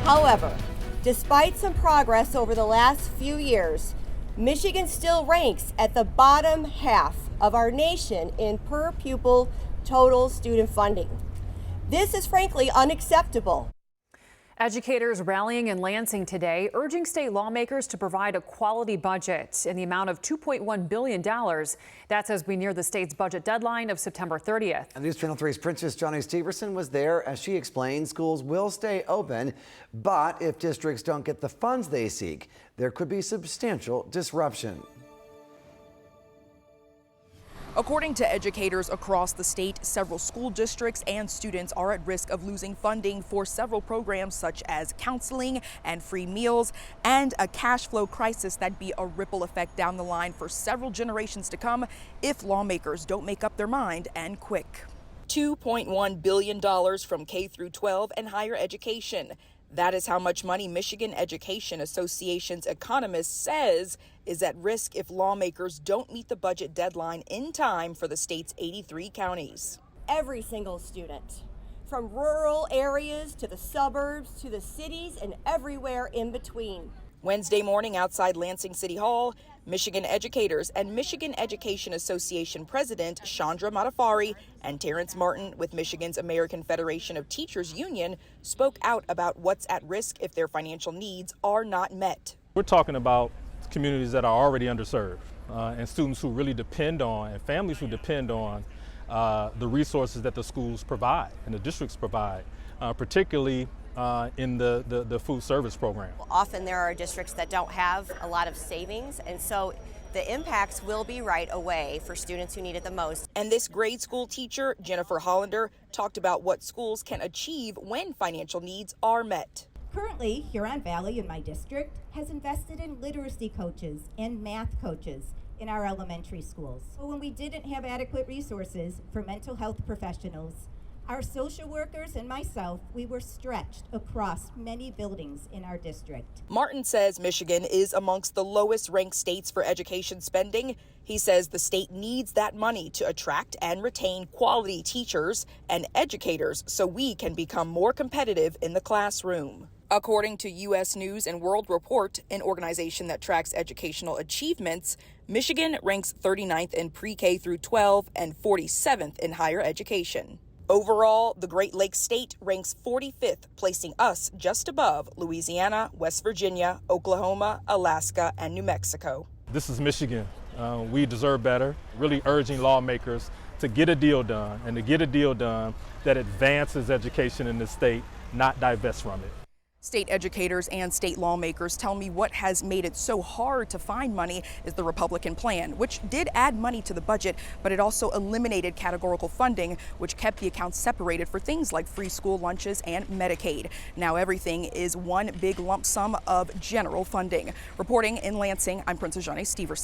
However, despite some progress over the last few years, Michigan still ranks at the bottom half of our nation in per pupil total student funding. This is frankly unacceptable. Educators rallying in Lansing today, urging state lawmakers to provide a quality budget in the amount of $2.1 billion. That's as we near the state's budget deadline of September 30th. And News Channel 3's Princess Johnny Steverson was there as she explained schools will stay open, but if districts don't get the funds they seek, there could be substantial disruption. According to educators across the state, several school districts and students are at risk of losing funding for several programs such as counseling and free meals, and a cash flow crisis that'd be a ripple effect down the line for several generations to come if lawmakers don't make up their mind and quick. $2.1 billion from K through 12 and higher education. That is how much money Michigan Education Association's economist says is at risk if lawmakers don't meet the budget deadline in time for the state's 83 counties. Every single student, from rural areas to the suburbs to the cities and everywhere in between. Wednesday morning outside Lansing City Hall, Michigan educators and Michigan Education Association President Chandra Matafari and Terrence Martin with Michigan's American Federation of Teachers Union spoke out about what's at risk if their financial needs are not met. We're talking about communities that are already underserved and students who really depend on and families who depend on the resources that the schools provide and the districts provide, particularly in the food service program. Often there are districts that don't have a lot of savings, and so the impacts will be right away for students who need it the most. And this grade school teacher, Jennifer Hollander, talked about what schools can achieve when financial needs are met. Currently, Huron Valley in my district has invested in literacy coaches and math coaches in our elementary schools. So when we didn't have adequate resources for mental health professionals, our social workers and myself, we were stretched across many buildings in our district. Martin says Michigan is amongst the lowest ranked states for education spending. He says the state needs that money to attract and retain quality teachers and educators so we can become more competitive in the classroom. According to U.S. News and World Report, an organization that tracks educational achievements, Michigan ranks 39th in pre-K through 12 and 47th in higher education. Overall, the Great Lakes state ranks 45th, placing us just above Louisiana, West Virginia, Oklahoma, Alaska, and New Mexico. This is Michigan. We deserve better, really urging lawmakers to get a deal done and to get a deal done that advances education in the state, not divest from it. State educators and state lawmakers tell me what has made it so hard to find money is the Republican plan, which did add money to the budget, but it also eliminated categorical funding, which kept the accounts separated for things like free school lunches and Medicaid. Now everything is one big lump sum of general funding. Reporting in Lansing, I'm Princess Johnny Steverson.